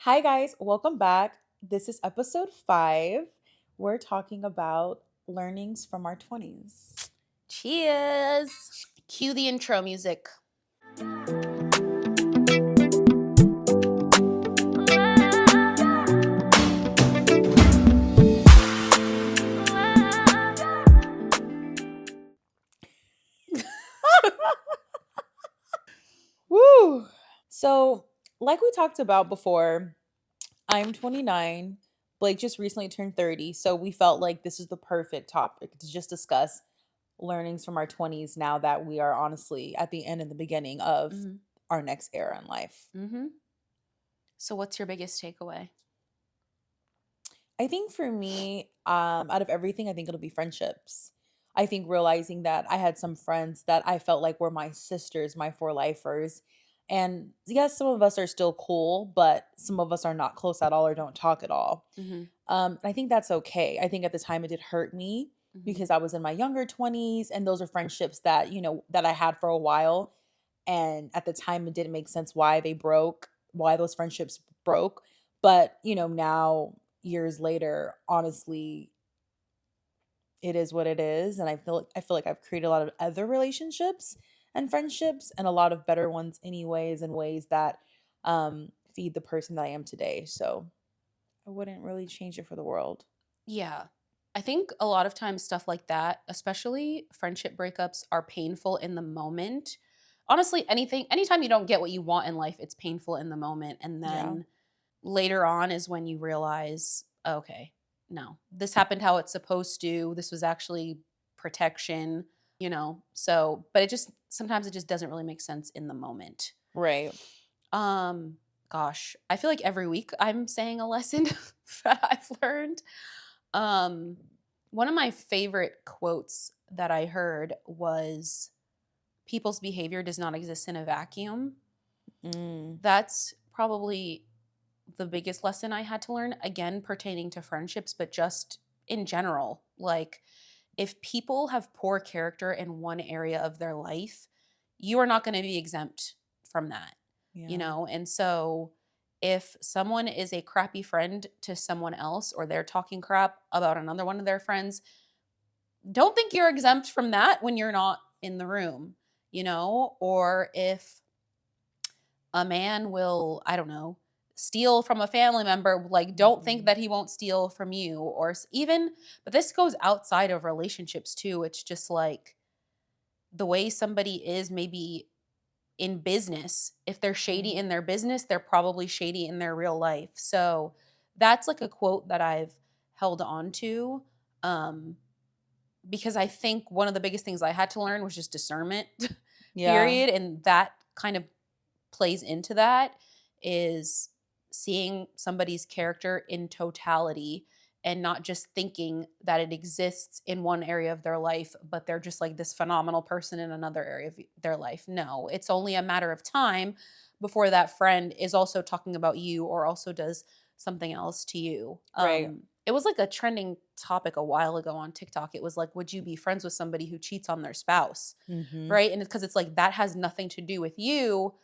Hi, guys. Welcome back. This is episode 5. We're talking about learnings from our 20s. Cheers. Cue the intro music. Woo! So, like we talked about before, I'm 29. Blake just recently turned 30. So, we felt like this is the perfect topic to just discuss learnings from our 20s now that we are honestly at the end and the beginning of Mm-hmm. our next era in life. Mm-hmm. So, what's your biggest takeaway? I think for me, out of everything, I think it'll be friendships. I think realizing that I had some friends that I felt like were my sisters, my four lifers. And yes, some of us are still cool, but some of us are not close at all or don't talk at all. Mm-hmm. I think that's okay. I think at the time it did hurt me Mm-hmm. because I was in my younger 20s and those are friendships that, that I had for a while. And at the time it didn't make sense why they broke, why those friendships broke. But, now years later, honestly, it is what it is. And I feel like I've created a lot of other relationships and friendships and a lot of better ones anyways, in ways that feed the person that I am today. So I wouldn't really change it for the world. Yeah. I think a lot of times stuff like that, especially friendship breakups, are painful in the moment. Honestly, anytime you don't get what you want in life, it's painful in the moment. And Yeah. then later on is when you realize, okay, no, this happened how it's supposed to. This was actually protection. So, but sometimes it just doesn't really make sense in the moment. Right. Um, Gosh, I feel like every week I'm saying a lesson that I've learned. Um, One of my favorite quotes that I heard was people's behavior does not exist in a vacuum. Mm. That's probably the biggest lesson I had to learn, again, pertaining to friendships, but just in general. Like, if people have poor character in one area of their life, you are not going to be exempt from that. Yeah. And so, if someone is a crappy friend to someone else, or they're talking crap about another one of their friends, don't think you're exempt from that when you're not in the room. Or if a man will, I don't know, steal from a family member, like, don't think Mhm. that he won't steal from you, or even, but this goes outside of relationships too. It's just like the way somebody is, maybe in business. If they're shady Right. in their business, they're probably shady in their real life. So that's like a quote that I've held on to. Um, because I think one of the biggest things I had to learn was just discernment, Yeah. period. And that kind of plays into that, is seeing somebody's character in totality and not just thinking that it exists in one area of their life, but they're just like this phenomenal person in another area of their life. No, it's only a matter of time before that friend is also talking about you or also does something else to you. Right. It was like a trending topic a while ago on TikTok. It was like, would you be friends with somebody who cheats on their spouse? Mhm. Right. And it's because it's like that has nothing to do with you,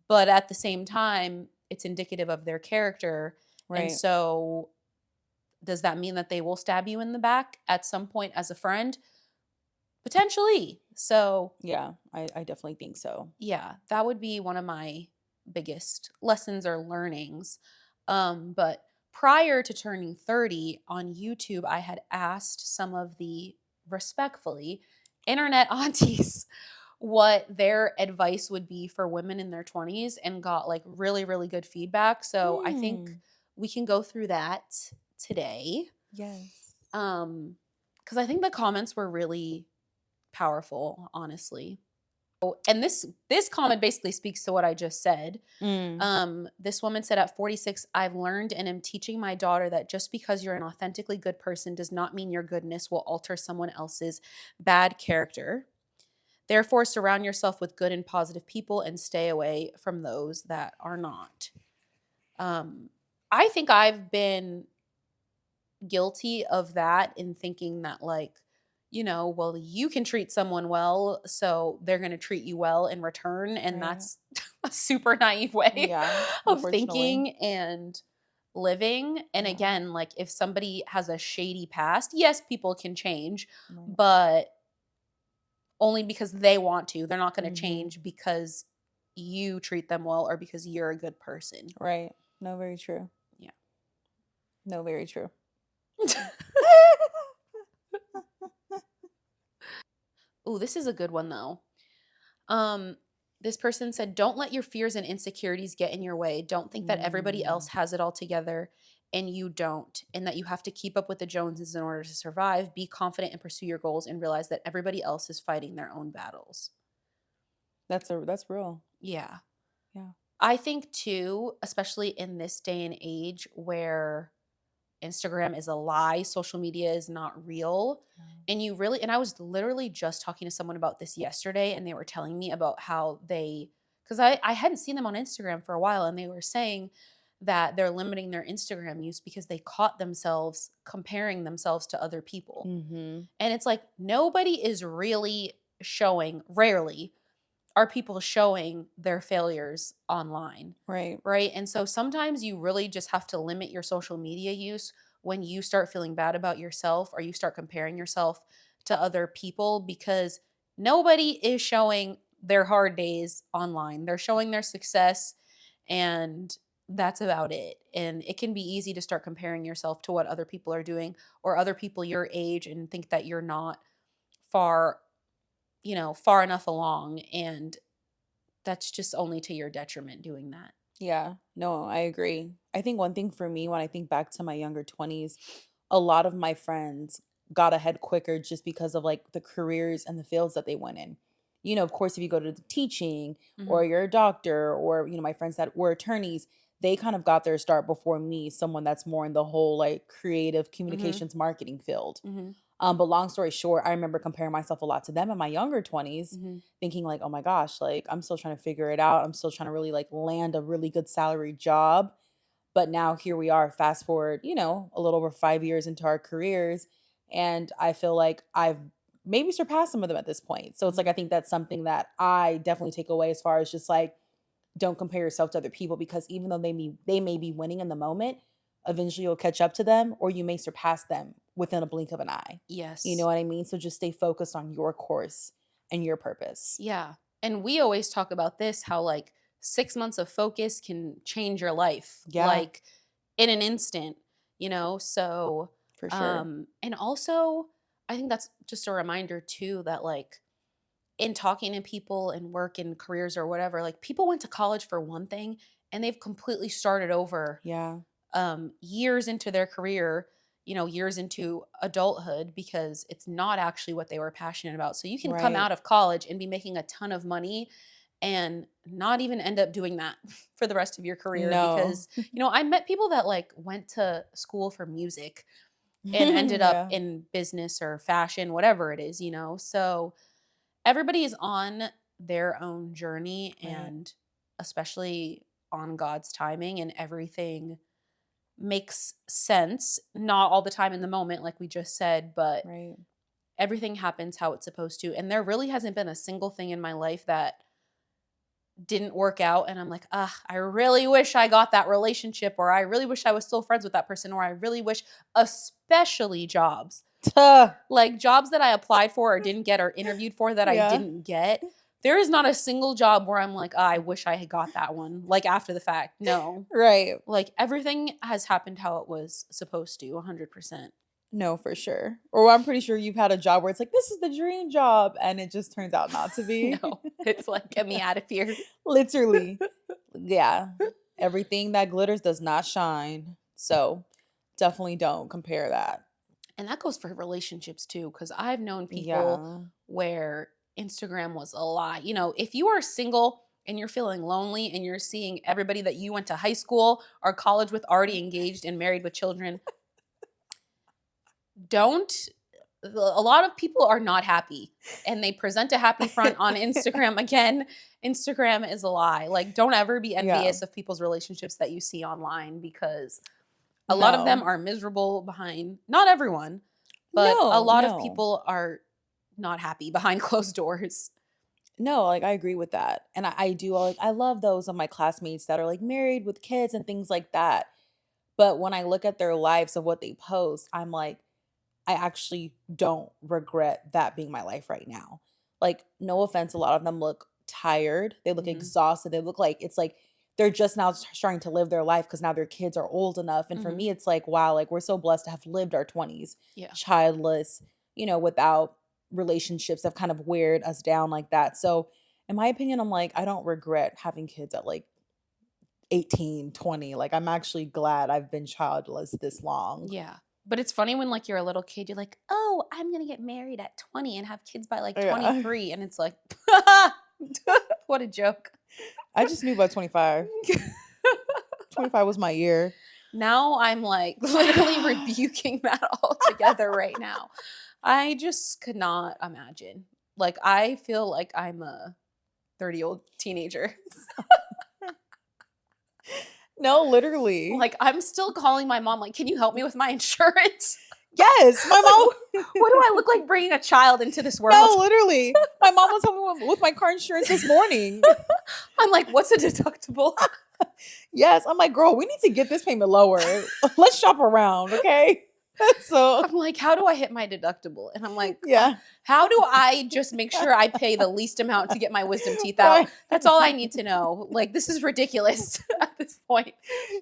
but at the same time, it's indicative of their character. And Right. so, does that mean that they will stab you in the back at some point as a friend? Potentially. So, Yeah. I definitely think so. yeah, that would be one of my biggest lessons or learnings. But prior to turning 30 on YouTube, I had asked some of the, respectfully, internet aunties what their advice would be for women in their 20s, and got like really, really good feedback. So I think Hmm. we can go through that today. Yes. Because I think the comments were really powerful, honestly. And this comment basically speaks to what I just said. Mm. This woman said, at 46, I've learned and am teaching my daughter that just because you're an authentically good person does not mean your goodness will alter someone else's bad character. Therefore, surround yourself with good and positive people and stay away from those that are not. Um, I think I've been guilty of that, in thinking that, like, well, you can treat someone well, so they're going to treat you well in return. And Right. that's a super naive way Yeah, of unfortunately. thinking and living. And Yeah. again, like if somebody has a shady past, yes, people can change, Right. but only because they want to. They're not going to Mhm. change because you treat them well or because you're a good person. Right. No, very true. Yeah. No, very true. Oh, this is a good one though. Um, this person said, "Don't let your fears and insecurities get in your way. Don't think that everybody else Mm. has it all together and you don't, and that you have to keep up with the Joneses in order to survive. Be confident and pursue your goals and realize that everybody else is fighting their own battles." That's real. Yeah. Yeah. I think too, especially in this day and age where Instagram is a lie, social media is not real. Yeah. And you really, and I was literally just talking to someone about this yesterday, and they were telling me about how because I hadn't seen them on Instagram for a while, and they were saying that they're limiting their Instagram use because they caught themselves comparing themselves to other people. Mhm. And it's like, nobody is really showing, rarely are people showing their failures online, Right. right? And so sometimes you really just have to limit your social media use when you start feeling bad about yourself or you start comparing yourself to other people, because nobody is showing their hard days online. They're showing their success, and that's about it. And it can be easy to start comparing yourself to what other people are doing or other people your age and think that you're not far, far enough along, and that's just only to your detriment doing that. Yeah. No, I agree. I think one thing for me when I think back to my younger 20s, a lot of my friends got ahead quicker just because of like the careers and the fields that they went in. Of course, if you go to the teaching or Mhm. you're a doctor or, my friends that were attorneys, they kind of got their start before me, someone that's more in the whole like creative Mhm. communications marketing field. Mhm. But long story short, I remember comparing myself a lot to them in my younger 20s, Mhm. thinking like, "Oh my gosh, like I'm still trying to figure it out. I'm still trying to really like land a really good salary job." But now here we are, fast forward, a little over 5 years into our careers, and I feel like I've maybe surpassed some of them at this point. So it's like Mhm. I think that's something that I definitely take away as far as just like don't compare yourself to other people because even though they may be winning in the moment, eventually you'll catch up to them or you may surpass them within a blink of an eye. You know Yes. what I mean? So just stay focused on your course and your purpose. Yeah. And we always talk about this, how like 6 months of focus can change your life, Yeah, like in an instant, So, for sure. and also I think that's just a reminder too that like in talking to people and work and careers or whatever, like people went to college for one thing and they've completely started over Yeah, years into their career, years into adulthood, because it's not actually what they were passionate about. So you can come right. out of college and be making a ton of money and not even end up doing that for the rest of your career, No. because, I met people that like went to school for music and ended up Yeah, in business or fashion, whatever it is, So everybody is on their own journey, right, and especially on God's timing, and everything makes sense. Not all the time in the moment, like we just said, but right. everything happens how it's supposed to. And there really hasn't been a single thing in my life that didn't work out. And I'm like, ah, I really wish I got that relationship, or I really wish I was still friends with that person, or I really wish, especially jobs. Tuh. Like jobs that I applied for or didn't get or interviewed for that I Yeah, didn't get. There is not a single job where I'm like, "Ah, I wish I had got that one," like after the fact. No. right. Like everything has happened how it was supposed to, 100%. No, for sure. Or I'm pretty sure you've had a job where it's like, this is the dream job, and it just turns out not to be. No. It's like, "Get me out of here." Literally. Yeah. Everything that glitters does not shine. So definitely don't compare that. And that goes for relationships too, because I've known people Yeah. where Instagram was a lie. If you are single and you're feeling lonely and you're seeing everybody that you went to high school or college with already engaged and married with children, don't a lot of people are not happy and they present a happy front on Instagram. Again, Instagram is a lie. Like, don't ever be Yeah. envious of people's relationships that you see online, because a lot of them No. are miserable behind, not everyone, but a No, lot of no. people are not happy behind closed doors. No, like, I agree with that, and I do, like, I love those of my classmates that are, like, married with kids and things like that, but when I look at their lives of what they post, I'm like, I actually don't regret that being my life right now. Like, no offense, a lot of them look tired, they look Mhm. exhausted, they look like it's like they're just now starting to live their life because now their kids are old enough, and for Mhm. me, it's like, wow, like, we're so blessed to have lived our 20s Yeah. childless, without relationships that kind of weared us down like that. So, in my opinion, I'm like, I don't regret having kids at, like, 18, 20. Like, I'm actually glad I've been childless this long. Yeah. But it's funny when, like, you're a little kid, you're like, "Oh, I'm gonna get married at 20 and have kids by, like, Yeah. 23," and it's like, what a joke. I just knew by 25. 25 was my year. Now I'm, like, literally rebuking that altogether right now. I just could not imagine. Like, I feel like I'm a 30-year-old teenager. No, literally. Like, I'm still calling my mom, like, "Can you help me with my insurance?" Yes, my mom What do I look like bringing a child into this world? no, literally. My mom was helping me with my car insurance this morning. I'm like, "What's a deductible?" Yes, I'm like, "Girl, we need to get this payment lower. Let's shop around, okay?" So, I'm like, "How do I hit my deductible?" And I'm like, yeah. how do I just make sure I pay the least amount to get my wisdom teeth out? Right. That's all I need to know. Like, this is ridiculous at this point.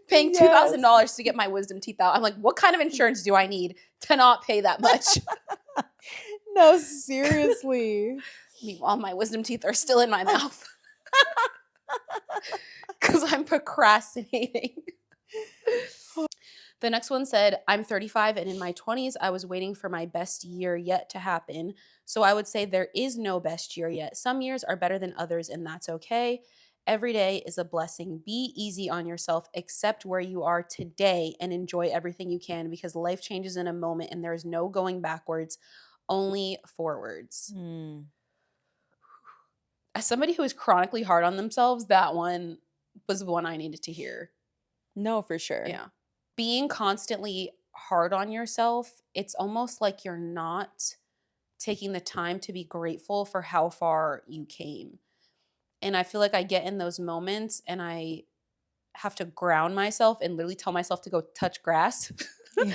Paying Yes. $2,000 to get my wisdom teeth out. I'm like, what kind of insurance do I need to not pay that much? No, seriously. Meanwhile, my wisdom teeth are still in my mouth because I'm procrastinating. The next one said, I'm 35 and in my 20s, I was waiting for my best year yet to happen. So I would say there is no best year yet. Some years are better than others, and that's okay. Every day is a blessing. Be easy on yourself, accept where you are today, and enjoy everything you can because life changes in a moment and there is no going backwards, only forwards. Mm. As somebody who is chronically hard on themselves, that one was the one I needed to hear. No, for sure. Yeah. Being constantly hard on yourself, it's almost like you're not taking the time to be grateful for how far you came. And I feel like I get in those moments and I have to ground myself and literally tell myself to go touch grass. Yeah.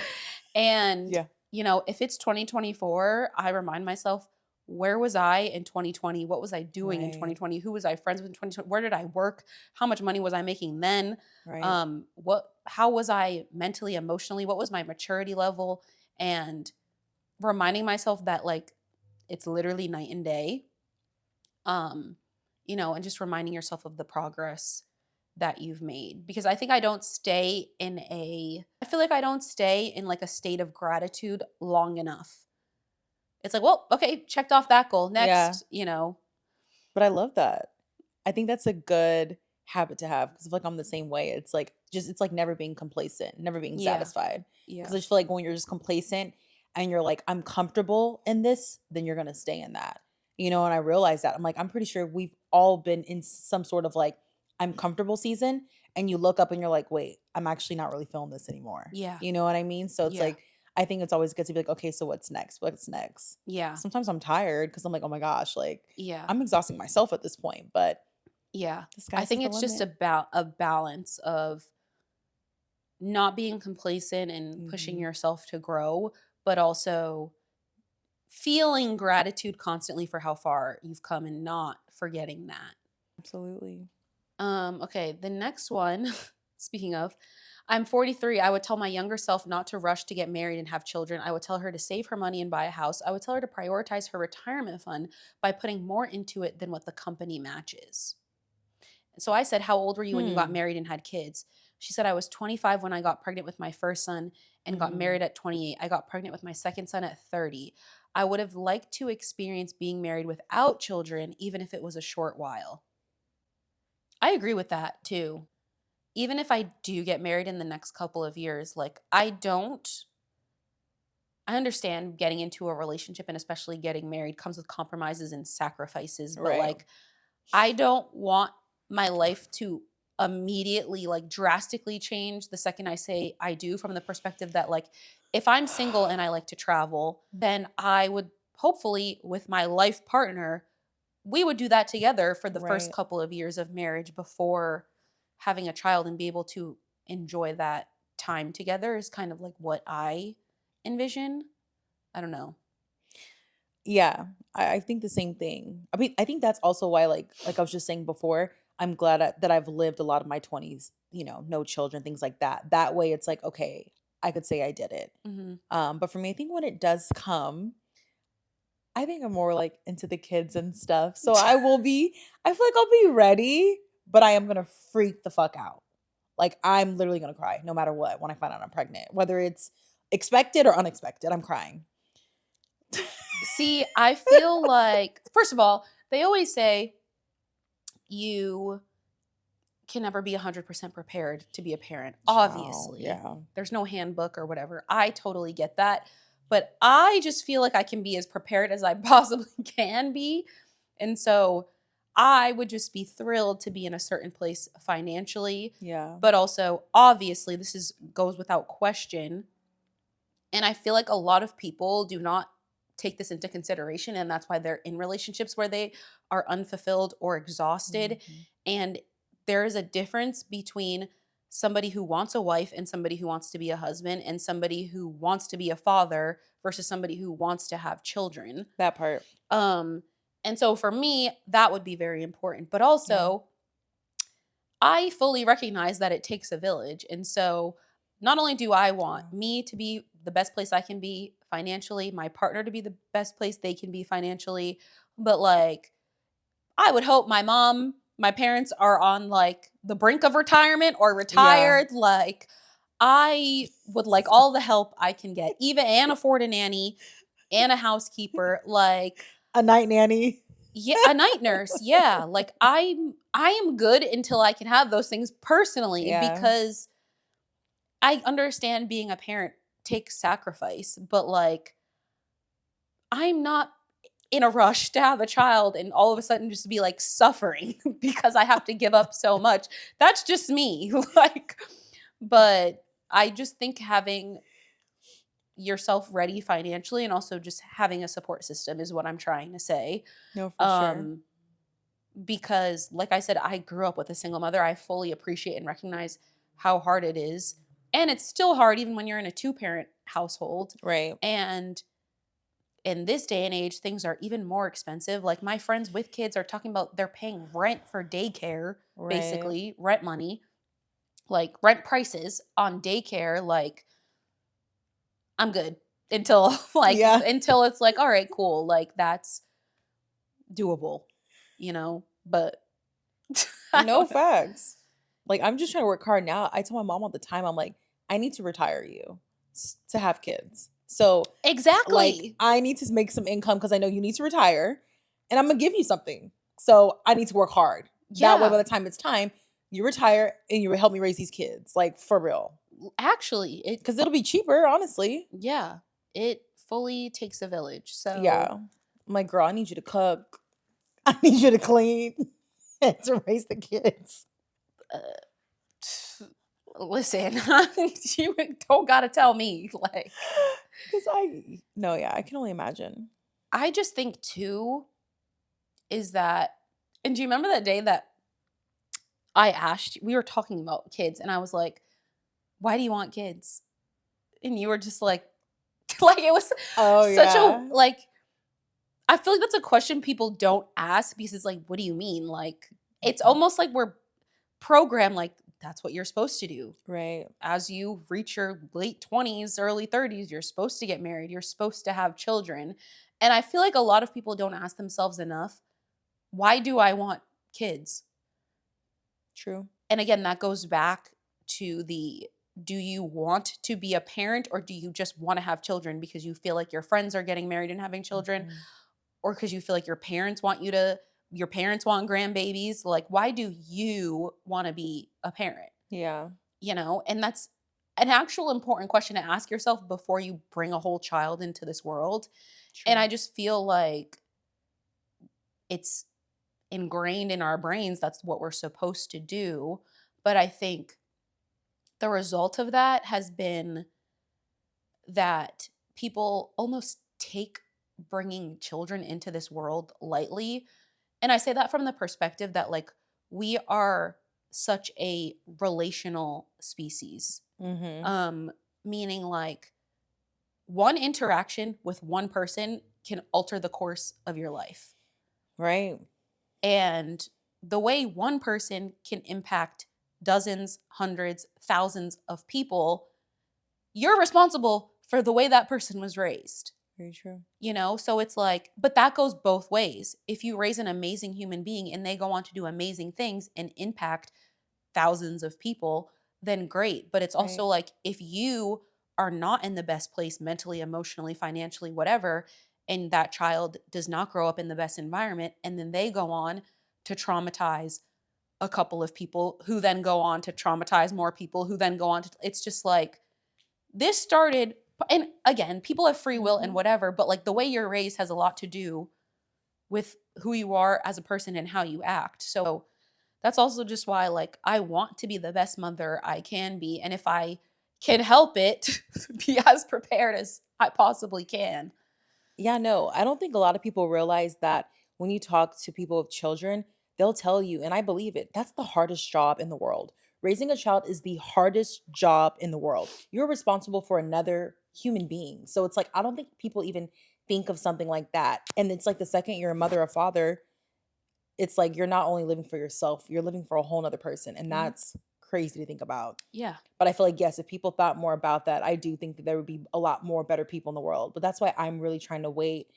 And, Yeah. if it's 2024, I remind myself, where was I in 2020? What was I doing in Right. 2020? Who was I friends with in 2020? Where did I work? How much money was I making then? Right. How was I mentally, emotionally? What was my maturity level? And reminding myself that like it's literally night and day. Um, and just reminding yourself of the progress that you've made because I feel like I don't stay in like a state of gratitude long enough. It's like, well, okay, checked off that goal. Yeah. Next. But I love that. I think that's a good habit to have because I feel like I'm the same way. It's like just it's like never being complacent, never being Yeah. satisfied. Because Yeah. I just feel like when you're just complacent and you're like, I'm comfortable in this, then you're gonna stay in that. And I realize that. I'm like, I'm pretty sure we've all been in some sort of like I'm comfortable season, and you look up and you're like, wait, I'm actually not really feeling this anymore. Yeah. You know what I mean? So it's Yeah. like I think it's always good to be like, okay, so what's next? What's next? Yeah. Sometimes I'm tired because I'm like, oh my gosh, like Yeah. I'm exhausting myself at this point, but Yeah. the I sky's think the it's just limit. about a balance of not being complacent and pushing Mhm. yourself to grow, but also feeling gratitude constantly for how far you've come and not forgetting that. Absolutely. Okay, the next one, speaking of, I'm 43. I would tell my younger self not to rush to get married and have children. I would tell her to save her money and buy a house. I would tell her to prioritize her retirement fund by putting more into it than what the company matches. So I said, how old were you when you got Hmm. married and had kids? She said, I was 25 when I got pregnant with my first son and got Mhm. married at 28. I got pregnant with my second son at 30. I would have liked to experience being married without children, even if it was a short while. I agree with that too. Even if I do get married in the next couple of years, like I understand getting into a relationship and especially getting married comes with compromises and sacrifices, but Right. like I don't want my life to immediately like drastically change the second I say I do from the perspective that like if I'm single and I like to travel, then I would hopefully with my life partner, we would do that together for the first Right. couple of years of marriage before having a child and be able to enjoy that time together is kind of like what I envision. I don't know. Yeah, I think the same thing. I mean, I think that's also why, like I was just saying before, I'm glad that I've lived a lot of my 20s, no children, things like that. That way, it's like, okay, I could say I did it. Mhm. But for me, I think when it does come, I think I'm more like into the kids and stuff. So I feel like I'll be ready, but I am gonna freak the fuck out. Like I'm literally gonna cry no matter what when I find out I'm pregnant, whether it's expected or unexpected. I'm crying. See, I feel like, first of all, they always say you can never be 100% prepared to be a parent. Child, Obviously, yeah. there's no handbook or whatever. I totally get that. But I just feel like I can be as prepared as I possibly can be. And so I would just be thrilled to be in a certain place financially, Yeah. but also obviously this is goes without question. And I feel like a lot of people do not take this into consideration. And that's why they're in relationships where they are unfulfilled or exhausted. Mhm. And there is a difference between somebody who wants a wife and somebody who wants to be a husband and somebody who wants to be a father versus somebody who wants to have children. That part. Um, and so for me, that would be very important. But Yeah. also, I fully recognize that it takes a village. And so not only do I Yeah. want me to be the best place I can be financially, my partner to be the best place they can be financially, but like I would hope my parents are on like the brink of retirement or Yeah. retired. Like I would like all the help I can get, even and afford a nanny and a housekeeper. Like A night nanny. yeah, a night nurse. Yeah. Like I am good until I can have those things personally Yeah. because I understand being a parent takes sacrifice, but like I'm not in a rush to have a child and all of a sudden just be like suffering because I have to give up so much. That's just me. Like but I just think having yourself ready financially and also just having a support system is what I'm trying to say. No, for sure. Um because like I said, I grew up with a single mother. I fully appreciate and recognize how hard it is. And it's still hard even when you're in a two-parent household. Right. And in this day and age, things are even more expensive. Like my friends with kids are talking about they're paying rent for daycare, Right. basically, rent money, like rent prices on daycare. Like I'm good until Yeah. until it's like, all right, cool. Like that's doable, you know? But I No don't know. facts. Like I'm just trying to work hard now. I tell my mom all the time, I'm like, I need to retire you to have kids. So like Exactly. I need to make some income because I know you need to retire and I'm gonna give you something. So I need to work hard. That way by Yeah. the time it's time, you retire and you help me raise these kids. Like for real. Actually, it Because it'll be cheaper, honestly. yeah, it fully takes a village. So, Yeah. I'm like, girl, I need you to cook. I need you to clean and to raise the kids. listen, you don't gotta tell me. Like, Because no, yeah, I can only imagine. I just think too is that, and do you remember that day that I asked, we were talking about kids, and I was like, why do you want kids? And you were just like, like it was Oh, such a, yeah. like, I feel like that's a question people don't ask because it's like, what do you mean? Like, it's Mm-mm. almost like we're programmed, like, that's what you're supposed to do. Right. As you reach your late 20s, early 30s, you're supposed to get married, you're supposed to have children. And I feel like a lot of people don't ask themselves enough, why do I want kids? True. And again, that goes back to the do you want to be a parent or do you just want to have children because you feel like your friends are getting married and having children Mhm. or because you feel like your parents want grandbabies? Like, why do you want to be a parent? Yeah. You know, and that's an actual important question to ask yourself before you bring a whole child into this world. And True. I just feel like it's ingrained in our brains that's what we're supposed to do. But I think the result of that has been that people almost take bringing children into this world lightly. And I say that from the perspective that, like, we are such a relational species. Mhm. Um, Meaning, like, one interaction with one person can alter the course of your life. Right. And the way one person can impact dozens, hundreds, thousands of people, you're responsible for the way that person was raised. Very true. So it's like, but that goes both ways. If you raise an amazing human being and they go on to do amazing things and impact thousands of people, then great. But it's Right. also like, if you are not in the best place mentally, emotionally, financially, whatever, and that child does not grow up in the best environment, and then they go on to traumatize a couple of people who then go on to traumatize more people who then go on to, it's just like, this started, and again, people have free will and Mhm. whatever, but like the way you're raised has a lot to do with who you are as a person and how you act. So that's also just why, like, I want to be the best mother I can be. And if I can help it, be as prepared as I possibly can. Yeah, no, I don't think a lot of people realize that when you talk to people with children, they'll tell you, and I believe it, that's the hardest job in the world. Raising a child is the hardest job in the world. You're responsible for another human being. So it's like, I don't think people even think of something like that. And it's like the second you're a mother or father, it's like you're not only living for yourself, you're living for a whole nother person. And Mhm. that's crazy to think about. Yeah. But I feel like, yes, if people thought more about that, I do think that there would be a lot more better people in the world. But that's why I'm really trying to wait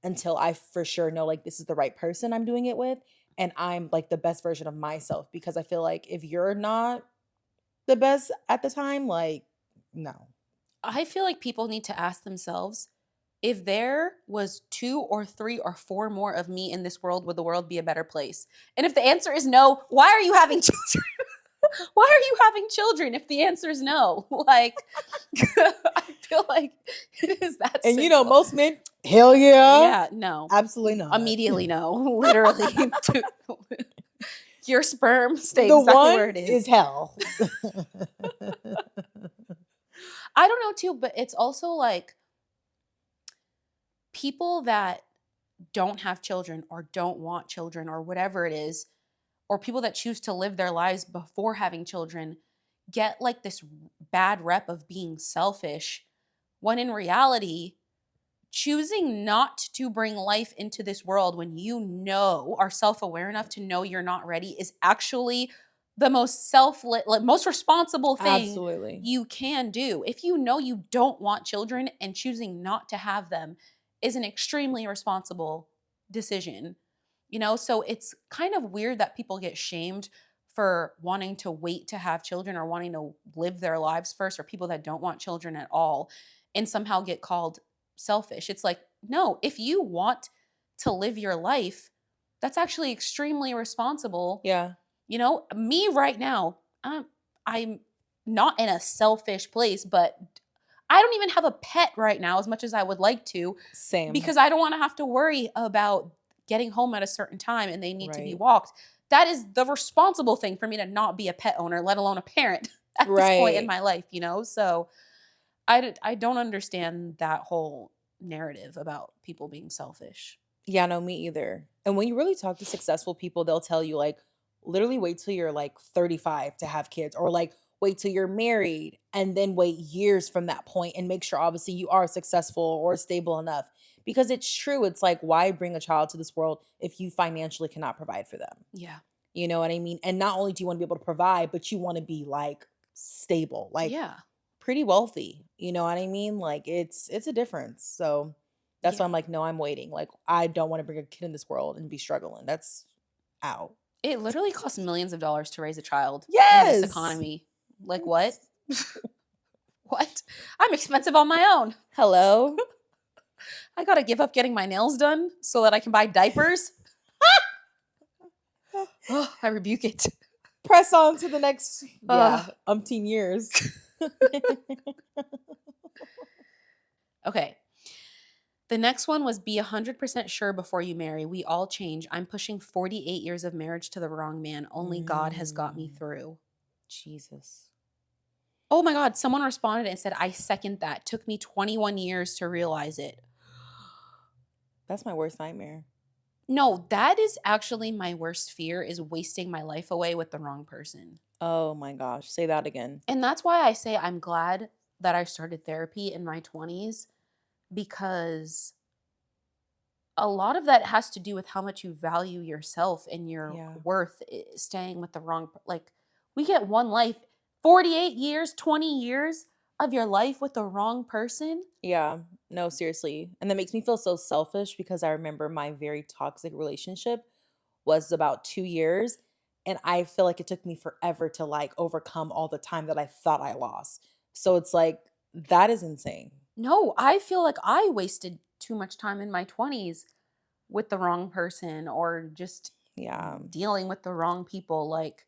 until I for sure know like this is the right person I'm doing it with and I'm like the best version of myself because I feel like if you're not the best at the time, like no. I feel like people need to ask themselves, if there was two or three or four more of me in this world, would the world be a better place? And if the answer is no, why are you having children? Why are you having children if the answer is no? Like, I feel like it is that And simple. most men, hell yeah. Yeah, no. Absolutely not. Immediately no. Literally. Your sperm stay The exactly one where it is is. hell. I don't know too, but it's also like people that don't have children or don't want children or whatever it is, or people that choose to live their lives before having children get like this bad rep of being selfish, when in reality, choosing not to bring life into this world when you know are self-aware enough to know you're not ready is actually the most like most responsible thing Absolutely. you can do. If you know you don't want children and choosing not to have them is an extremely responsible decision. So it's kind of weird that people get shamed for wanting to wait to have children or wanting to live their lives first, or people that don't want children at all and somehow get called selfish. It's like, no, if you want to live your life, that's actually extremely responsible. Yeah. Me right now, I'm not in a selfish place, but I don't even have a pet right now as much as I would like to, Same. because I don't want to have to worry about getting home at a certain time and they need to be Right. walked. That is the responsible thing for me to not be a pet owner, let alone a parent at this point in Right. my life. So I don't understand that whole narrative about people being selfish. Yeah, no, me either. And when you really talk to successful people, they'll tell you like literally wait till you're like 35 to have kids or like wait till you're married and then wait years from that point and make sure obviously you are successful or stable enough. Because it's true, it's like why bring a child to this world if you financially cannot provide for them? Yeah. You know what I mean? And not only do you want to be able to provide, but you want to be like stable, like Yeah. pretty wealthy. You know what I mean? Like it's a difference. So that's Yeah. why I'm like, no, I'm waiting. Like I don't want to bring a kid in this world and be struggling. That's out. It literally costs millions of dollars to raise a child in this Yes. economy. Like, what? What? I'm expensive on my own. Hello. I got to give up getting my nails done so that I can buy diapers. Oh, I rebuke it. Press on to the next, Uh, yeah, umpteen years. okay. The next one was be 100% sure before you marry. We all change. I'm pushing 48 years of marriage to the wrong man. Only God has got me Mm, through. Jesus. Oh my God. Someone responded and said, I second that. Took me 21 years to realize it. That's my worst nightmare. No, that is actually my worst fear, is wasting my life away with the wrong person. Oh my gosh. Say that again. And that's why I say I'm glad that I started therapy in my 20's, because a lot of that has to do with how much you value yourself and your Yeah. worth, staying with the wrong like, we get one life, 48 years, 20 years of your life with the wrong person. Yeah. No, seriously. And that makes me feel so selfish because I remember my very toxic relationship was about 2 years, and I feel like it took me forever to, like, overcome all the time that I thought I lost. So it's like, that is insane. No, I feel like I wasted too much time in my 20's with the wrong person, or just Yeah. dealing with the wrong people. Like,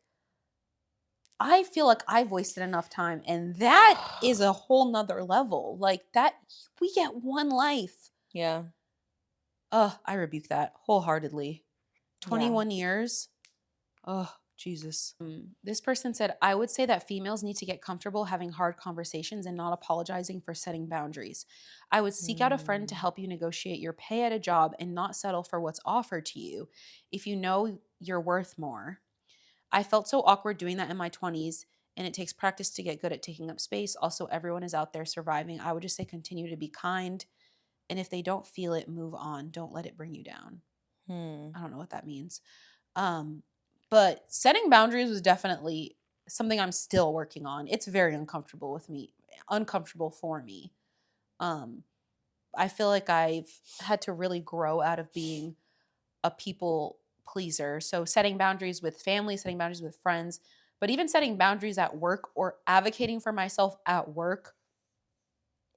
I feel like I've wasted enough time, and that is a whole nother level. Like, that, we get one life. Yeah. Ugh, I rebuke that wholeheartedly. Yeah. 21 years. Oh, Jesus. This person said, I would say that females need to get comfortable having hard conversations and not apologizing for setting boundaries. I would seek out a friend to Mm. help you negotiate your pay at a job and not settle for what's offered to you if you know you're worth more. I felt so awkward doing that in my 20's, and it takes practice to get good at taking up space. Also, everyone is out there surviving. I would just say continue to be kind. And if they don't feel it, move on. Don't let it bring you down. Hmm. I don't know what that means. Um, but setting boundaries was definitely something I'm still working on. It's very uncomfortable for me. Um, I feel like I've had to really grow out of being a people pleaser. So setting boundaries with family, setting boundaries with friends, but even setting boundaries at work or advocating for myself at work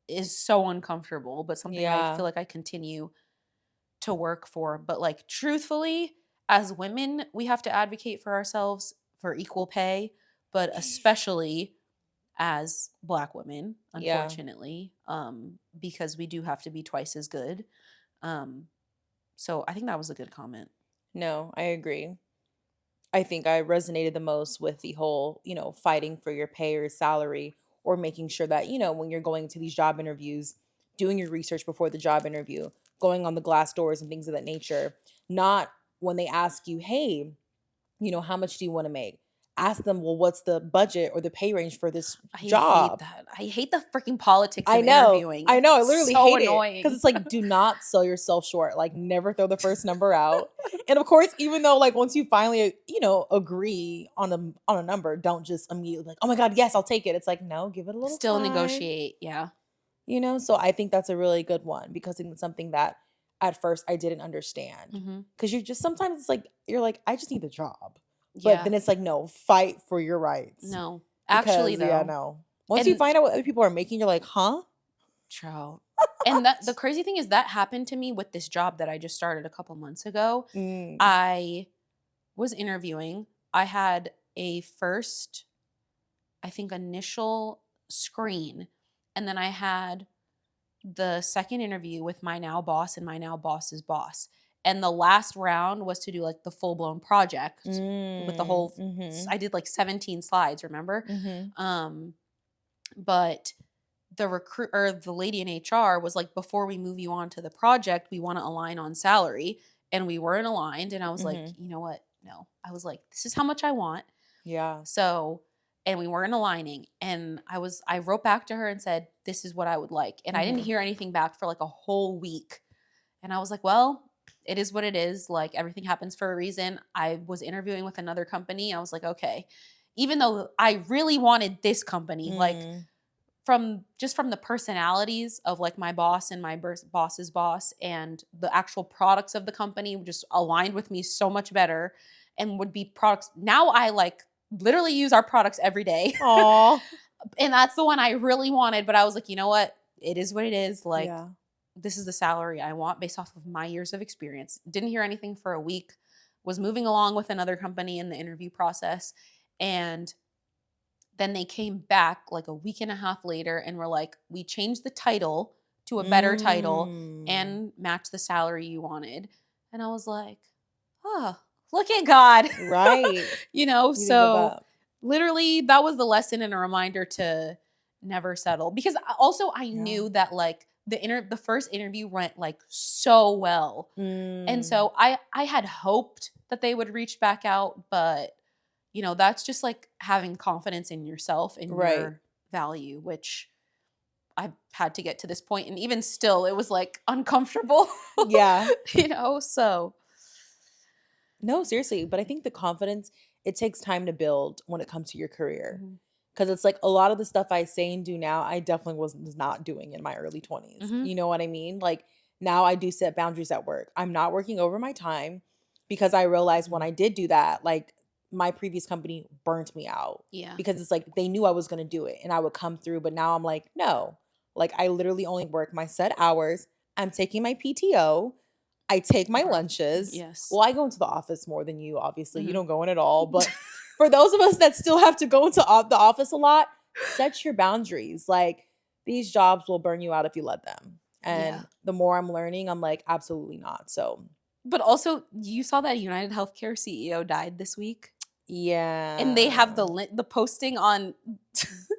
is so uncomfortable, but something I Yeah. feel like I continue to work for. But like, truthfully, as women, we have to advocate for ourselves for equal pay, but especially as Black women, Yeah. unfortunately, because we do have to be twice as good. Um, so I think that was a good comment. No, I agree. I think I resonated the most with the whole, fighting for your pay or salary, or making sure that, when you're going to these job interviews, doing your research before the job interview, going on the glass doors and things of that nature. Not when they ask you, hey, how much do you want to make? Ask them, well, what's the budget or the pay range for this I hate job? that. I hate the freaking politics I of know. interviewing. I know. I It's literally so hate it because annoying. it's like, do not sell yourself short. Like, never throw the first number out. And of course, even though like once you finally, agree on a number, don't just immediately like, oh my god, yes, I'll take it. It's like, no, give it a little Still time. negotiate. Yeah. So I think that's a really good one because it's something that at first I didn't understand. Hmm. Because you're just sometimes it's like you're like, I just need the job. But Yeah. then it's like, no, fight for your rights. No. Actually, Because yeah, though, no. Once you and find out what other people are making, you're like, huh? Trout. And that the crazy thing is that happened to me with this job that I just started a couple months ago. Mm. I was interviewing. I had a first, I think, initial screen, and then I had the second interview with my now boss and my now boss's boss. And the last round was to do like the full blown project with the Mm. whole. Mhm. I did like 17 slides, remember? Mhm. Um, but the recruit or the lady in HR was like, before we move you on to the project, we want to align on salary. And we weren't aligned. And I was like, Mhm. you know what? No. I was like, this is how much I want. Yeah. So, and we weren't aligning. And I wrote back to her and said, this is what I would like. And I didn't Mhm. hear anything back for like a whole week. And I was like, well, it is what it is. Like, everything happens for a reason. I was interviewing with another company. I was like, okay, even though I really wanted this company, like, Mm. from the personalities of like my boss and my boss's boss, and the actual products of the company just aligned with me so much better, and would be products now I like literally use our products every day. Aw. And that's the one I really wanted, but I was like, you know what, it is what it is. Like, Yeah. this is the salary I want based off of my years of experience. Didn't hear anything for a week, was moving along with another company in the interview process, and then they came back like a week and a half later and were like, we changed the title to a better title Mm. and match the salary you wanted. And I was like, oh, look at God. Right. You didn't give So up. literally that was the lesson and a reminder to never settle. Because also I Yeah. knew that like the first interview went like so well. And Mm, so I had hoped that they would reach back out, but that's just like having confidence in yourself and right. your value, which I've had to get to this point, and even still, it was like uncomfortable, Yeah. So No, seriously. But I think the confidence, it takes time to build when it comes to your career. Mhm. Because it's like a lot of the stuff I say and do now, I definitely was not doing in my early 20s. Mhm. You know what I mean? Like now I do set boundaries at work. I'm not working over my time because I realized when Mhm. I did do that, like my previous company burnt me out Yeah. because it's like they knew I was going to do it and I would come through. But now I'm like, no, like I literally only work my set hours. I'm taking my PTO. I take my Right. lunches. Yes. Well, I go into the office more than you, obviously. You Mhm. don't go in at all. But for those of us that still have to go into the office a lot, set your boundaries. Like these jobs will burn you out if you let them. Yeah. And the more I'm learning, I'm like, absolutely not. So, But also, you saw that United Healthcare CEO died this week? And they have yeah. the posting on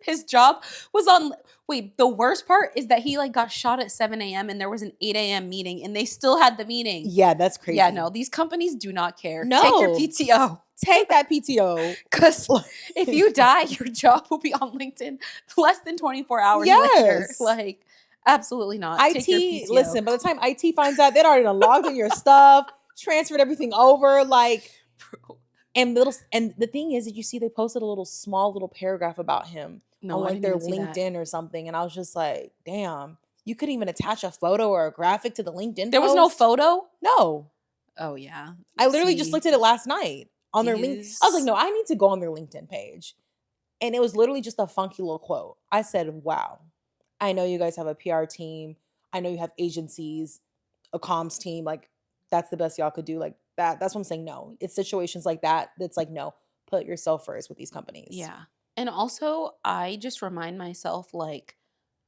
his job was on. Wait, the worst part is that he like got shot at 7 a.m. and there was an 8 a.m. meeting and they still had the meeting. Yeah, that's Yeah, crazy. no, these companies do not care. Take your No, PTO. take that PTO. Because if you die, your job will be on LinkedIn less than 24 hours later. Yes. Like, absolutely not. Take your IT, PTO. listen, by the time IT finds out, they'd already done logged in your stuff, transferred everything over. Like, Bro. and the thing is, did you see they posted a little small little paragraph about him on No, I like didn't their even see that. LinkedIn or something? And I was just like, damn, you couldn't even attach a photo or a graphic to the LinkedIn There was no post? photo? No. Oh, yeah. I literally just See, looked at it last night on their link. I was like, these. no, I need to go on their LinkedIn page. And it was literally just a funky little quote. I said, wow, I know you guys have a PR team. I know you have agencies, a comms team. Like, that's the best y'all could do. Like, that's what I'm saying. No, it's situations like that that's like, no, put yourself first with these companies. Yeah. And also, I just remind myself, like,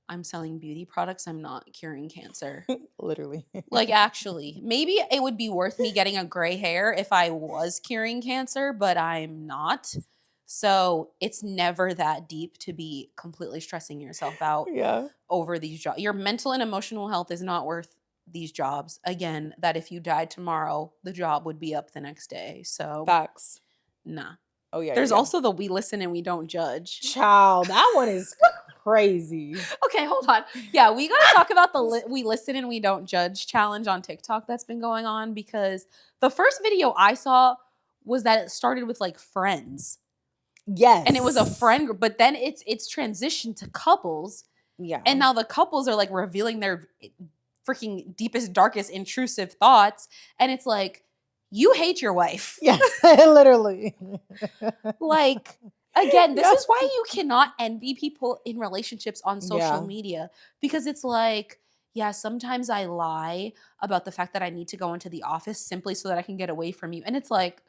I'm selling beauty products. I'm not curing cancer. Literally. Like, actually, maybe it would be worth me getting a gray hair if I was curing cancer, but I'm not. So it's never that deep to be completely stressing yourself out Yeah. over these jobs. Your mental and emotional health is not worth these jobs. Again, that if you died tomorrow, the job would be up the next day. So, Facts. nah. Oh, yeah, yeah, There's yeah. also the we listen and we don't judge. Child, that one is crazy. Okay, hold on. Yeah, we got to talk about the we listen and we don't judge challenge on TikTok that's been going on, because the first video I saw was that it started with like friends. Yes. And it was a friend group, but then it's transitioned to couples, Yeah. and now the couples are like revealing their freaking deepest, darkest, intrusive thoughts, and it's like, you hate your wife. Yeah, literally. Like, again, this Yeah. is why you cannot envy people in relationships on social Yeah. media, because it's like, yeah, sometimes I lie about the fact that I need to go into the office simply so that I can get away from you. And it's like,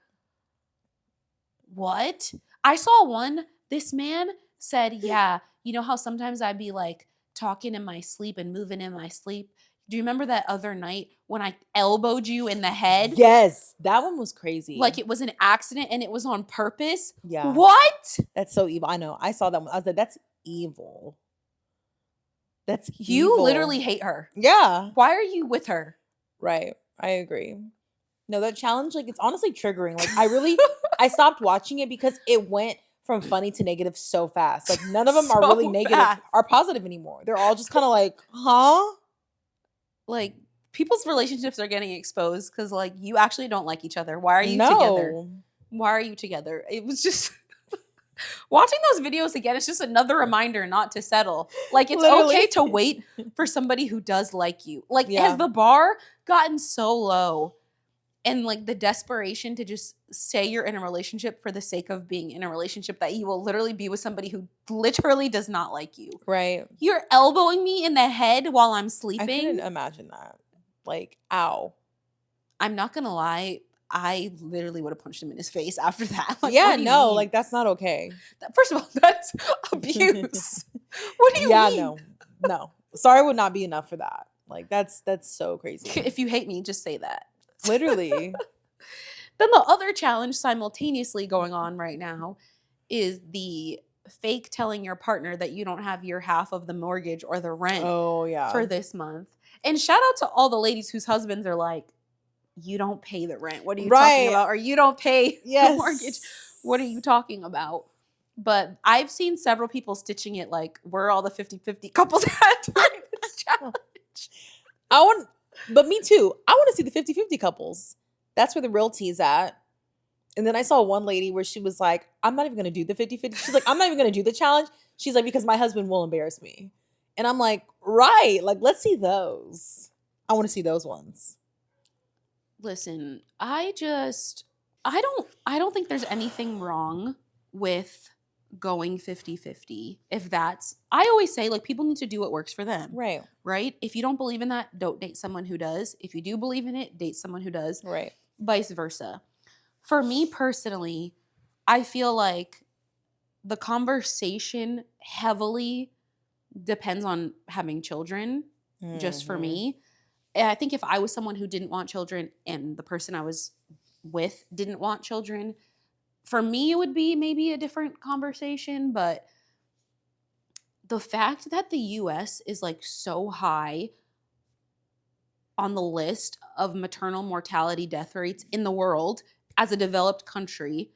what? I saw one, this man said, yeah, you know how sometimes I'd be like talking in my sleep and moving in my sleep? Do you remember that other night when I elbowed you in the head? Yes, that one was crazy. Like it was an accident and it was on purpose? Yeah. What? That's so evil. I know. I saw that one. I was like, that's evil. That's You evil. literally hate her. Yeah. Why are you with her? Right. I agree. No, that challenge, like, it's honestly triggering. Like, I stopped watching it because it went from funny to negative so fast. Like, none of them are really So negative fast. or positive anymore. They're all just kind of like, huh? Like, people's relationships are getting exposed because, like, you actually don't like each other. Why are you together? No. Why are you together? It was just watching those videos again. It's just another reminder not to settle. Like, it's Literally. okay to wait for somebody who does like you. Like, Yeah. has the bar gotten so low, and like the desperation to just say you're in a relationship for the sake of being in a relationship, that you will literally be with somebody who literally does not like you? Right. You're elbowing me in the head while I'm I couldn't sleeping. imagine that. Like, ow. I'm not gonna lie, I literally would have punched him in his face after that. Like, Yeah, what do you no, mean? like, that's not okay. First of all, that's abuse. What do you Yeah, mean? no. Sorry would not be enough for that. Like, that's so crazy. If you hate me, just say that. Literally. Then the other challenge simultaneously going on right now is the fake telling your partner that you don't have your half of the mortgage or the rent Oh, yeah. for this month. And shout out to all the ladies whose husbands are like, you don't pay the rent. What are you talking Right. about? Or you don't pay the mortgage. Yes. What are you talking about? But I've seen several people stitching it like, where are all the 50-50 couples at during this challenge? But me too. I want to see the 50-50 couples. That's where the real tea's at. And then I saw one lady where she was like, I'm not even going to do the 50-50. She's like, I'm not even going to do the challenge. She's like, because my husband will embarrass me. And I'm like, right. Like, let's see those. I want to see those ones. Listen, I don't think there's anything wrong with going 50-50. If that's, I always say, like, people need to do what works for them. Right. Right? If you don't believe in that, don't date someone who does. If you do believe in it, date someone who does. Right. Vice versa. For me personally, I feel like the conversation heavily depends on having children, just for me. And I think if I was someone who didn't want children and the person I was with didn't want children, for me, it would be maybe a different conversation. But the fact that the US is like so high on the list of maternal mortality death rates in the world as a developed country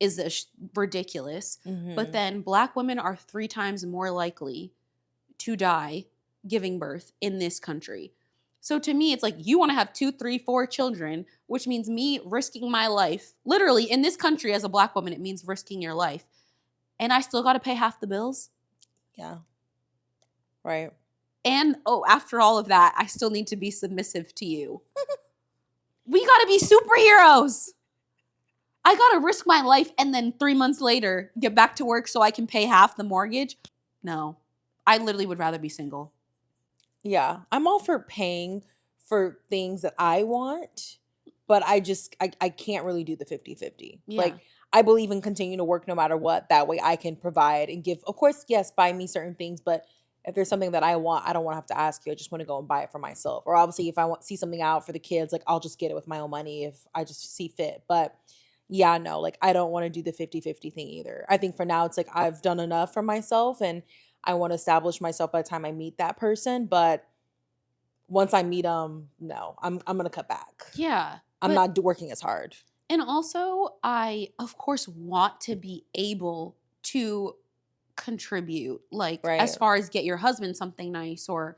is ridiculous. But then Black women are 3 times more likely to die giving birth in this country. So to me, it's like, you want to have 2, 3, 4 children, which means me risking my life. Literally, in this country, as a Black woman, it means risking your life. And I still got to pay half the bills. Yeah. Right. And, after all of that, I still need to be submissive to you. We got to be superheroes. I got to risk my life and then 3 months later get back to work so I can pay half the mortgage. No, I literally would rather be single. Yeah. I'm all for paying for things that I want, but I can't really do the 50-50. Yeah. Like, I believe in continuing to work no matter what. That way I can provide and give. Of course, yes, buy me certain things, but if there's something that I want, I don't want to have to ask you. I just want to go and buy it for myself. Or obviously, if I want see something out for the kids, like, I'll just get it with my own money if I just see fit. But yeah, no, like, I don't want to do the 50-50 thing either. I think for now it's like I've done enough for myself and I want to establish myself by the time I meet that person. But once I meet them, no, I'm gonna cut back. Yeah. I'm not working as hard. And also, I, of course, want to be able to contribute, like, Right. as far as get your husband something nice or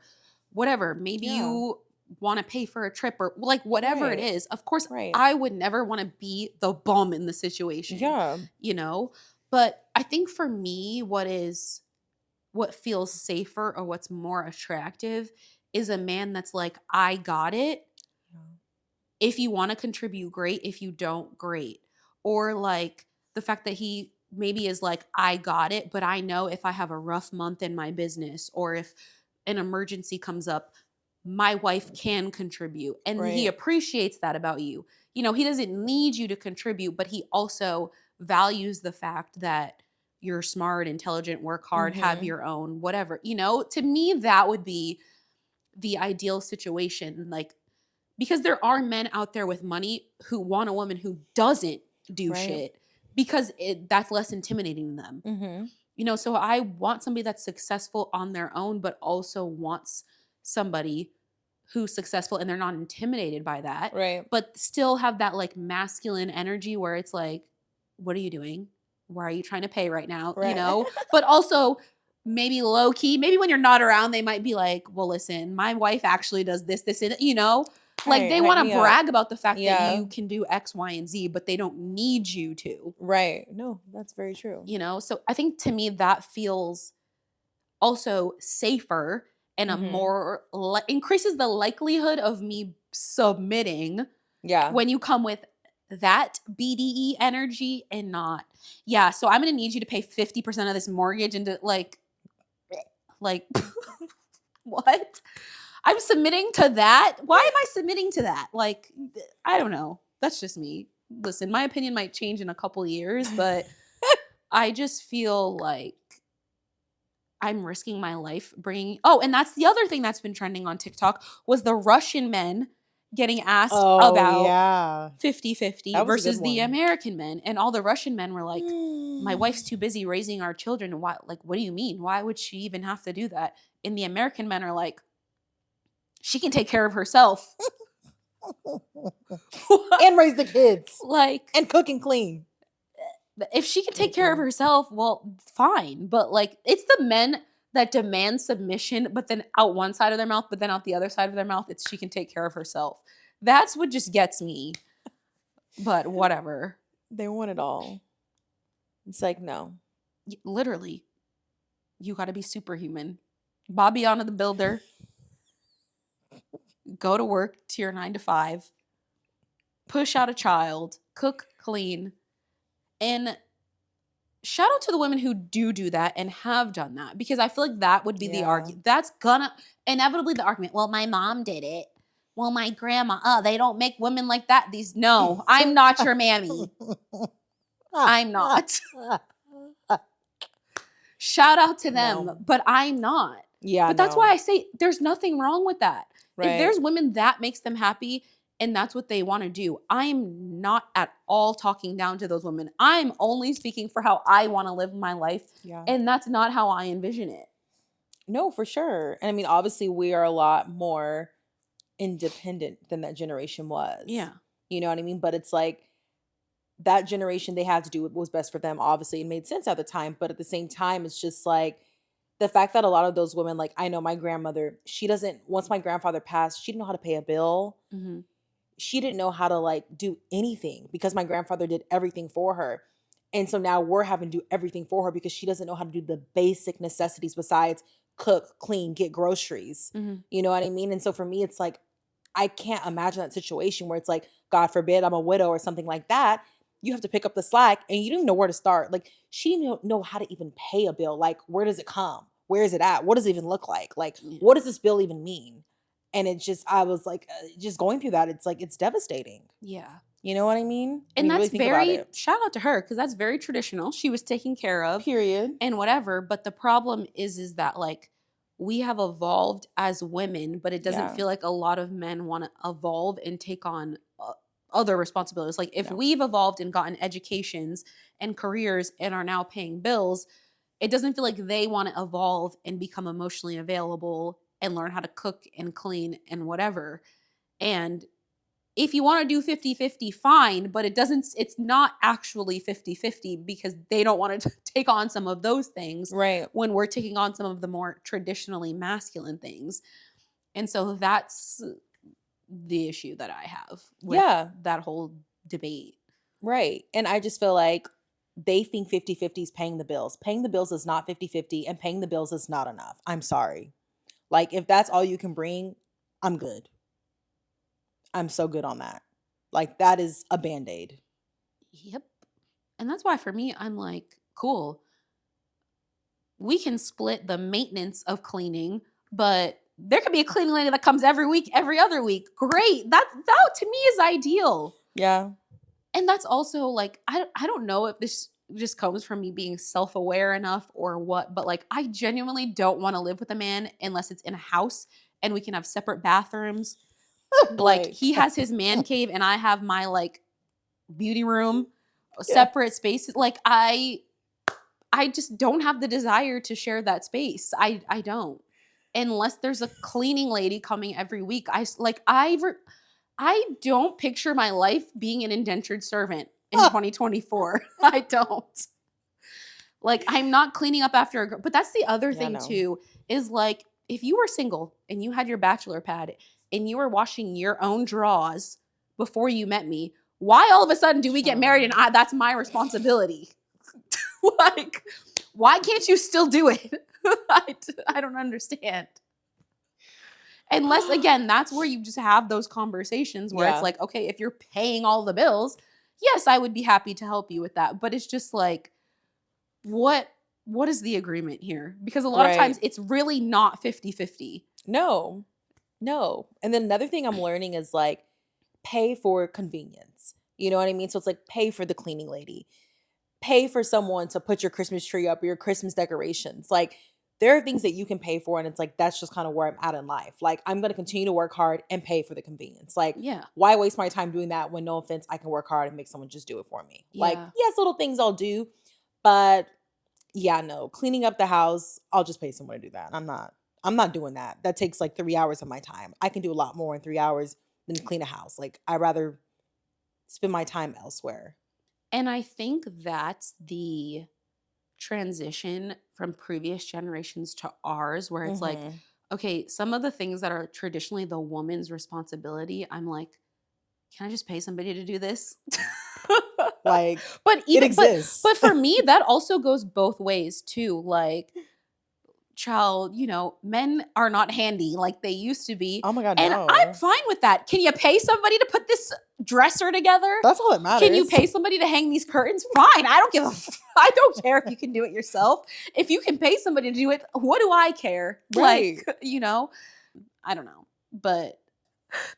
whatever. Maybe you want to pay for a trip or like whatever it is. Of course, I would never want to be the bum in the situation. Yeah. You know? But I think for me, what feels safer or what's more attractive is a man that's like, I got it. If you want to contribute, great. If you don't, great. Or like the fact that he maybe is like, I got it, but I know if I have a rough month in my business or if an emergency comes up, my wife can contribute. And he appreciates that about you. You know, he doesn't need you to contribute, but he also values the fact that you're smart, intelligent, work hard, have your own, whatever. You know, to me, that would be the ideal situation. Like, because there are men out there with money who want a woman who doesn't do shit because that's less intimidating to them. You know, so I want somebody that's successful on their own, but also wants somebody who's successful and they're not intimidated by that. Right. But still have that like masculine energy where it's like, what are you doing? Why are you trying to pay right now? Right. You know, but also maybe low key, maybe when you're not around, they might be like, well, listen, my wife actually does this, and you know, like they want to brag about the fact that you can do X, Y, and Z, but they don't need you to. Right. No, that's very true. You know, so I think to me that feels also safer and a more increases the likelihood of me submitting. Yeah. When you come with that BDE energy and not, yeah. So I'm gonna need you to pay 50% of this mortgage into like what? I'm submitting to that? Why am I submitting to that? Like, I don't know. That's just me. Listen, my opinion might change in a couple years, but I just feel like I'm risking my life bringing. Oh, and that's the other thing that's been trending on TikTok was the Russian men getting asked Oh, about yeah. 50-50 That was a good versus the one. American men. And all the Russian men were like, my Mm. wife's too busy raising our children. Why, like, what do you mean? Why would she even have to do that? And the American men are like, she can take care of herself. And raise the kids. Like, And cook and clean. if she can take care of Mm-mm. herself, well, fine. But like, it's the men that demand submission, but then out one side of their mouth, but then out the other side of their mouth, it's she can take care of herself. That's what just gets me. But whatever. They want it all. It's like, no. Literally, you got to be superhuman. Bobbiana the Builder, go to work to your 9 to 5, push out a child, cook, clean, and shout out to the women who do that and have done that, because I feel like that would be the Yeah. argument. That's gonna inevitably the argument. Well, my mom did it. Well, my grandma. Oh, they don't make women like that. No, I'm not your mammy. I'm not. Shout out to them, No. but I'm not. Yeah, But that's why I say there's nothing wrong with that. If Right. there's women that makes them happy and that's what they want to do, I'm not at all talking down to those women. I'm only speaking for how I want to live my life, Yeah. and that's not how I envision it. No, for sure. And I mean, obviously, we are a lot more independent than that generation was. Yeah. You know what I mean? But it's like that generation, they had to do what was best for them. Obviously, it made sense at the time. But at the same time, it's just like the fact that a lot of those women, like I know my grandmother, she doesn't, once my grandfather passed, she didn't know how to pay a bill. Mm-hmm. She didn't know how to like do anything because my grandfather did everything for her. And so now we're having to do everything for her because she doesn't know how to do the basic necessities besides cook, clean, get groceries. Mm-hmm. You know what I mean? And so for me, it's like, I can't imagine that situation where it's like, God forbid, I'm a widow or something like that. You have to pick up the slack and you don't even know where to start. Like, she didn't know how to even pay a bill. Like, where does it come? Where is it at? What does it even look like? Like, Yeah. what does this bill even mean? And it just, I was like, just going through that. It's like, it's devastating. Yeah. You know what I mean? And When you really that's think about very, it. shout out to her, because that's very traditional. She was taken care of. Period. And whatever. But the problem is that like we have evolved as women, but it doesn't Yeah. feel like a lot of men want to evolve and take on other responsibilities. Like if No. we've evolved and gotten educations and careers and are now paying bills, it doesn't feel like they want to evolve and become emotionally available and learn how to cook and clean and whatever. And if you want to do 50-50, fine, but it's not actually 50-50 because they don't want to take on some of those things Right. when we're taking on some of the more traditionally masculine things. And so that's the issue that I have with Yeah. that whole debate. Right. And I just feel like they think 50-50 is paying the bills. Paying the bills is not 50-50, and paying the bills is not enough. I'm sorry. Like, if that's all you can bring, I'm good. I'm so good on that. Like, that is a Band-Aid. Yep. And that's why for me, I'm like, cool. We can split the maintenance of cleaning, but there could be a cleaning lady that comes every week, every other week. Great. That to me is ideal. Yeah. And that's also like, I don't know if this just comes from me being self-aware enough or what, but like I genuinely don't want to live with a man unless it's in a house and we can have separate bathrooms. Like Right. he has his man cave and I have my like beauty room, Yeah. separate spaces. Like I just don't have the desire to share that space. I don't. Unless there's a cleaning lady coming every week. I don't picture my life being an indentured servant in 2024. I don't. Like I'm not cleaning up after a girl. But that's the other thing no. too, is like if you were single and you had your bachelor pad and you were washing your own drawers before you met me, why all of a sudden do we get married and that's my responsibility? Like, why can't you still do it? I don't understand. Unless, again, that's where you just have those conversations where Yeah. it's like, okay, if you're paying all the bills, yes, I would be happy to help you with that. But it's just like, what is the agreement here? Because a lot of times it's really not 50-50. No. And then another thing I'm learning is like pay for convenience. You know what I mean? So it's like pay for the cleaning lady. Pay for someone to put your Christmas tree up or your Christmas decorations. Like there are things that you can pay for, and it's like that's just kind of where I'm at in life. Like I'm gonna continue to work hard and pay for the convenience. Like Yeah. why waste my time doing that when, no offense, I can work hard and make someone just do it for me. Like Yeah. yes, little things I'll do, but yeah, no, cleaning up the house, I'll just pay someone to do that. I'm not doing that. That takes like 3 hours of my time. I can do a lot more in 3 hours than to clean a house. Like I'd rather spend my time elsewhere. And I think that's the transition from previous generations to ours, where it's like, Hmm. okay, some of the things that are traditionally the woman's responsibility, I'm like, can I just pay somebody to do this? Like but it even exists. but for me, that also goes both ways too. Like, child, men are not handy like they used to be. Oh my God, And I'm no. fine with that. Can you pay somebody to put this dresser together? That's all that Can you matters. pay somebody to hang these curtains? Fine. I don't give a I don't care if you can do it yourself. If you can pay somebody to do it, what do I care? Right. Like, I don't know. But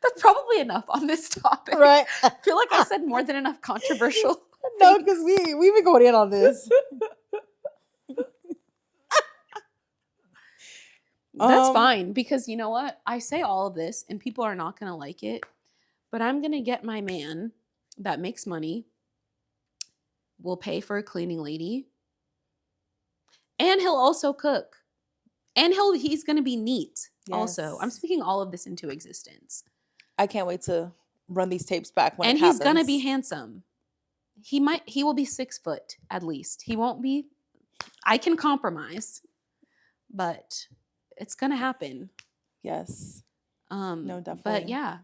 that's probably enough on this topic. Right. I feel like I said more than enough controversial No, things. because we've been going in on this. That's Um, fine, because you know what? I say all of this and people are not going to like it, but I'm going to get my man that makes money, will pay for a cleaning lady, and he'll also cook. And he's going to be neat also. I'm yes. speaking all of this into existence. I can't wait to run these tapes back when And it he's going to be happens. handsome. He will be 6 foot at least. He won't be, I can compromise, but it's going to happen. Yes. No, But definitely. yeah,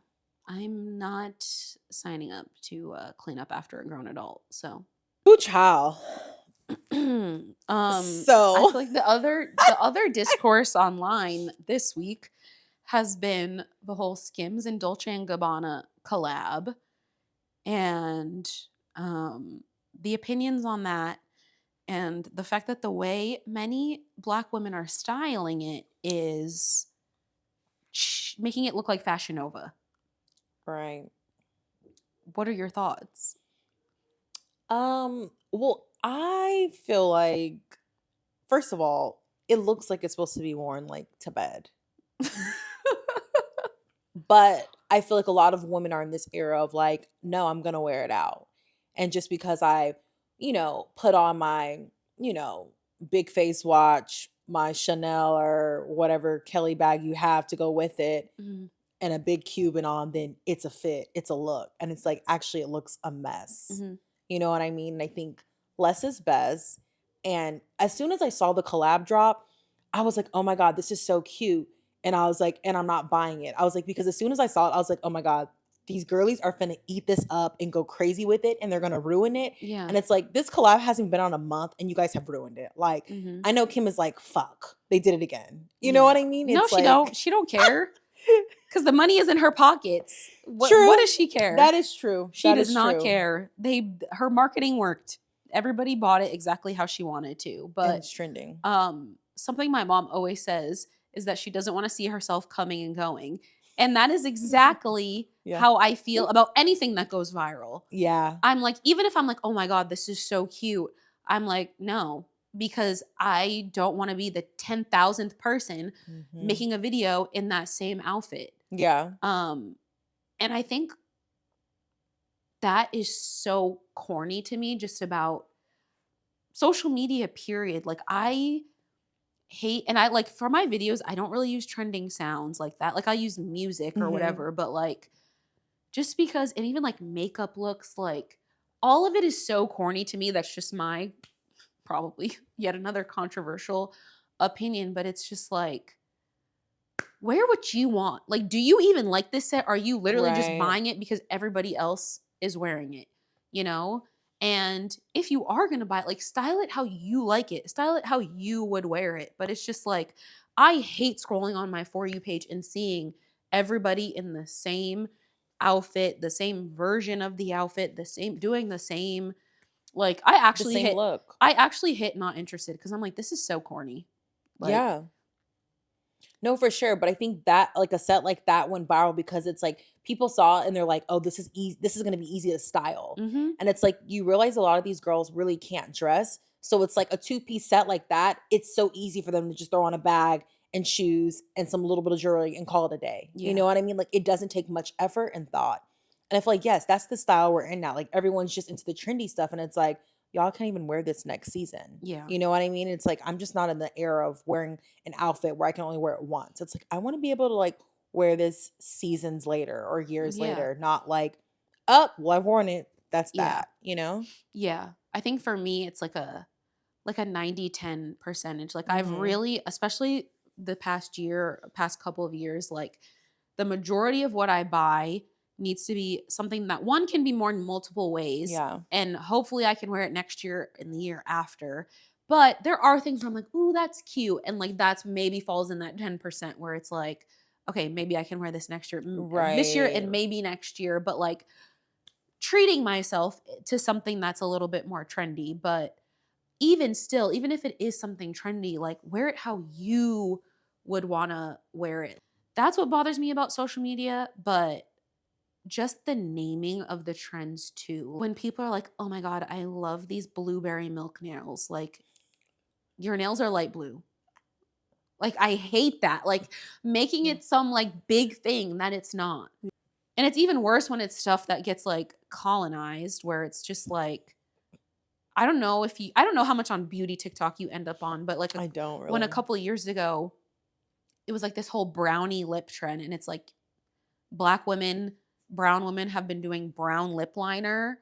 I'm not signing up to clean up after a grown adult. So, Ooh, child. I So feel like the other discourse online this week has been the whole Skims and Dolce and Gabbana collab, and the opinions on that, and the fact that the way many Black women are styling it is making it look like Fashion Nova. right. What are your thoughts? Well, I feel like first of all, it looks like it's supposed to be worn like to bed. But I feel like a lot of women are in this era of like, no, I'm gonna wear it out. And just because I, put on my, you know, big face watch, my Chanel or whatever Kelly bag you have to go with it, Mhm. and a big Cuban on, then it's a fit, it's a look. And it's like actually it looks a mess. Mhm. You know what I mean? And I think less is best. And as soon as I saw the collab drop, I was like, oh my God, this is so cute. And I was like, and I'm not buying it. I was like, because as soon as I saw it, I was like, oh my God, these girlies are finna eat this up and go crazy with it and they're gonna ruin it. Yeah. And it's like, this collab hasn't been on a month and you guys have ruined it. Like, Mhm. I know Kim is like, fuck, they did it again. You know Yeah. what I mean? No, It's she like, don't. She don't care because the money is in her pockets. What true. does she care? That is true. She That does is not true. care. Her marketing worked. Everybody bought it exactly how she wanted to. And But it's trending. something my mom always says is that she doesn't want to see herself coming and going. And that is exactly Yeah. how I feel about anything that goes viral. Yeah. I'm like, even if I'm like, oh my God, this is so cute, I'm like, no, because I don't want to be the 10,000th person Mhm. making a video in that same outfit. Yeah. And I think that is so corny to me, just about social media, period. Like, I hate, and I like, for my videos, I don't really use trending sounds like that. Like, I use music or Mhm. whatever, but like, just because, and even like makeup looks, like, all of it is so corny to me. That's just my, probably yet another controversial opinion, but it's just like, wear what you want. Like, do you even like this set? Are you literally just Right. buying it because everybody else is wearing it? You know? And if you are going to buy it, like, style it how you like it. Style it how you would wear it. But it's just like, I hate scrolling on my For You page and seeing everybody in the same outfit, the same version of the outfit, the same, doing the same. Like, The same look. I actually hit not interested, because I'm like, this is so corny. Like, Yeah. No, for sure, but I think that like a set like that went viral because it's like people saw it and they're like, "Oh, this is easy. This is gonna be easy to style." Mhm. And it's like you realize a lot of these girls really can't dress, so it's like a two-piece set like that. It's so easy for them to just throw on a bag and shoes and some little bit of jewelry and call it a day. You Yeah. know what I mean? Like it doesn't take much effort and thought. And I feel like yes, that's the style we're in now. Like everyone's just into the trendy stuff, and it's like y'all can't even wear this next season. Yeah. You know what I mean? It's like I'm just not in the era of wearing an outfit where I can only wear it once. It's like I want to be able to like wear this seasons later or years Yeah. later, not like, oh, well, I've worn it. That's Yeah. that, you know? Yeah. I think for me it's like a 90-10 percentage. Like I've Hmm. really, especially the past couple of years, like the majority of what I buy needs to be something that one can be worn in multiple ways. Yeah. And hopefully I can wear it next year and the year after. But there are things where I'm like, ooh, that's cute. And like that's maybe falls in that 10% where it's like, okay, maybe I can wear this next year, this year Right. and maybe next year. But like treating myself to something that's a little bit more trendy. But even still, even if it is something trendy, like wear it how you would want to wear it. That's what bothers me about social media, but just the naming of the trends too. When people are like, "Oh my god, I love these blueberry milk nails." Like your nails are light blue. Like I hate that. Like making Mm. it some like big thing that it's not. And it's even worse when it's stuff that gets like colonized where it's just like I don't know how much on beauty TikTok you end up on, but like I don't when a really. couple of years ago, it was like this whole brownie lip trend and it's like black women, brown women have been doing brown lip liner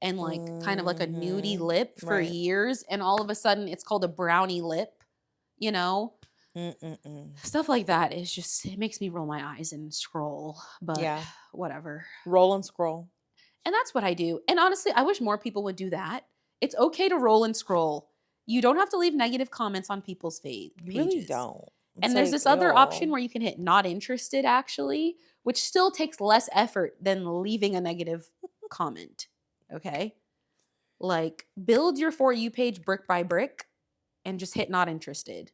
and like kind of like a nudie Hmm. lip for Right. years and all of a sudden it's called a brownie lip, you know? Mm-mm-mm. Stuff like that is just it makes me roll my eyes and scroll, but Yeah. whatever. Roll and scroll. And that's what I do. And honestly, I wish more people would do that. It's okay to roll and scroll. You don't have to leave negative comments on people's You really pages. don't. It's And there's like, this other option ew. where you can hit not interested actually, which still takes less effort than leaving a negative comment. Okay? Like build your For You page brick by brick and just hit not interested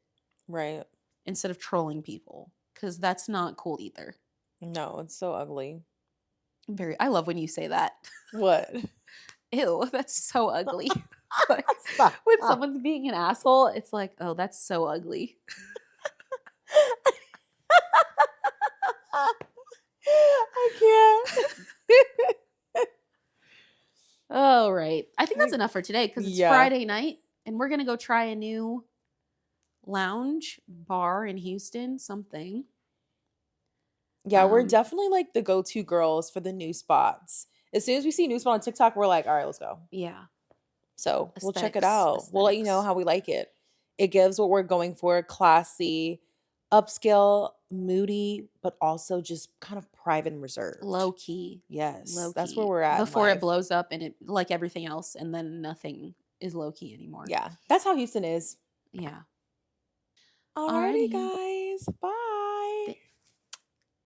Right. instead of trolling people cuz that's not cool either. No, it's so ugly. I love when you say that. What? Ew, that's so ugly. Like Stop. when someone's being an asshole, it's like, oh, that's so ugly. I can't. All right. I think that's Like, enough for today because it's yeah. Friday night and we're going to go try a new lounge bar in Houston, something. Yeah, we're Um, definitely like the go-to girls for the new spots. As soon as we see a new spot on TikTok, we're like, all right, let's go. yeah, So we'll check it aesthetics, out. We'll let you know aesthetics. how we like it. It gives what we're going for: classy, upscale, moody, but also just kind of private and reserved. Low key, Yes, low that's where key we're at in before it life. blows up and it like everything else and then nothing is low key anymore. Yeah, that's how Houston is. Yeah. Alrighty, Alrighty. guys. Bye.